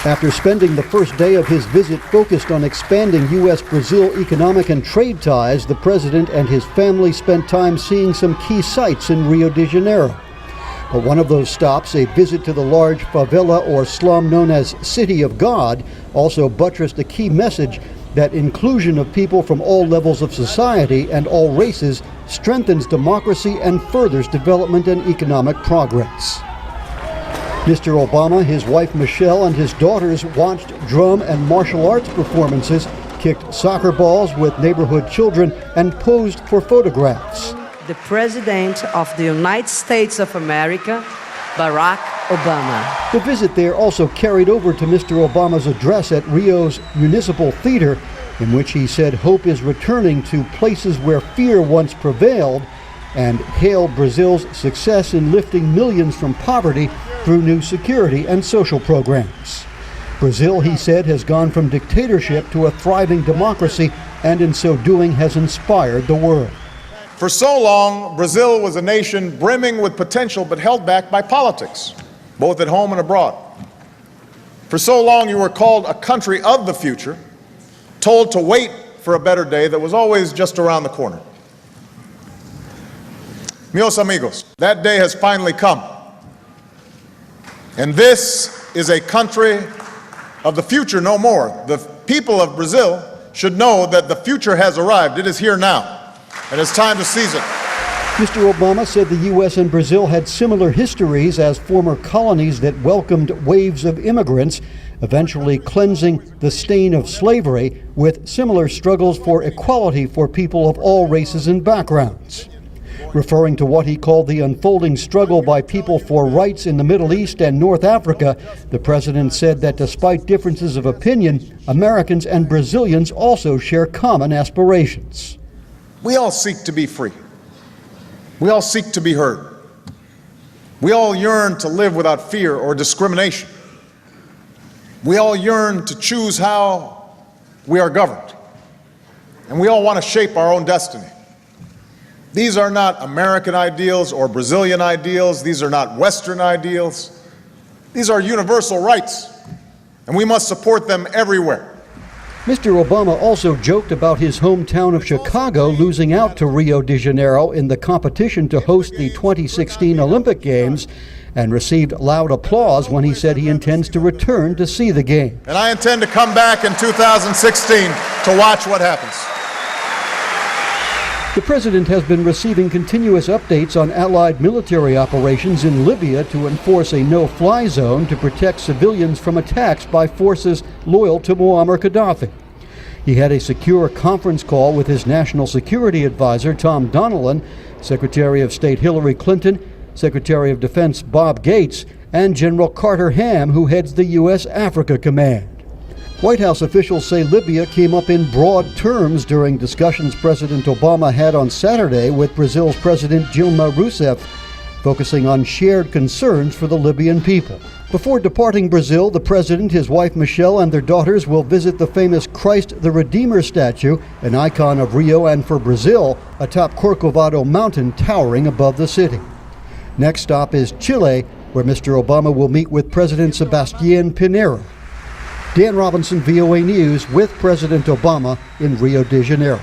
After spending the first day of his visit focused on expanding U.S.-Brazil economic and trade ties, the president and his family spent time seeing some key sites in Rio de Janeiro. But one of those stops, a visit to the large favela or slum known as City of God, also buttressed a key message that inclusion of people from all levels of society and all races strengthens democracy and furthers development and economic progress. Mr. Obama, his wife Michelle, and his daughters watched drum and martial arts performances, kicked soccer balls with neighborhood children, and posed for photographs. The President of the United States of America, Barack Obama. The visit there also carried over to Mr. Obama's address at Rio's Municipal Theater, in which he said hope is returning to places where fear once prevailed, and hailed Brazil's success in lifting millions from poverty through new security and social programs. Brazil, he said, has gone from dictatorship to a thriving democracy, and in so doing has inspired the world. For so long, Brazil was a nation brimming with potential but held back by politics, both at home and abroad. For so long, you were called a country of the future, told to wait for a better day that was always just around the corner. Meus amigos, that day has finally come. And this is a country of the future no more. The people of Brazil should know that the future has arrived. It is here now, and it's time to seize it. Mr. Obama said the U.S. and Brazil had similar histories as former colonies that welcomed waves of immigrants, eventually cleansing the stain of slavery, with similar struggles for equality for people of all races and backgrounds. Referring to what he called the unfolding struggle by people for rights in the Middle East and North Africa, the president said that despite differences of opinion, Americans and Brazilians also share common aspirations. We all seek to be free. We all seek to be heard. We all yearn to live without fear or discrimination. We all yearn to choose how we are governed. And we all want to shape our own destiny. These are not American ideals or Brazilian ideals. These are not Western ideals. These are universal rights, and we must support them everywhere. Mr. Obama also joked about his hometown of Chicago losing out to Rio de Janeiro in the competition to host the 2016 Olympic Games, and received loud applause when he said he intends to return to see the game. And I intend to come back in 2016 to watch what happens. The president has been receiving continuous updates on Allied military operations in Libya to enforce a no-fly zone to protect civilians from attacks by forces loyal to Muammar Gaddafi. He had a secure conference call with his national security advisor, Tom Donilon, Secretary of State Hillary Clinton, Secretary of Defense Bob Gates, and General Carter Ham, who heads the U.S. Africa Command. White House officials say Libya came up in broad terms during discussions President Obama had on Saturday with Brazil's President Dilma Rousseff, focusing on shared concerns for the Libyan people. Before departing Brazil, the president, his wife Michelle, and their daughters will visit the famous Christ the Redeemer statue, an icon of Rio and for Brazil, atop Corcovado Mountain towering above the city. Next stop is Chile, where Mr. Obama will meet with President Sebastián Pinheiro. Dan Robinson, VOA News, with President Obama in Rio de Janeiro.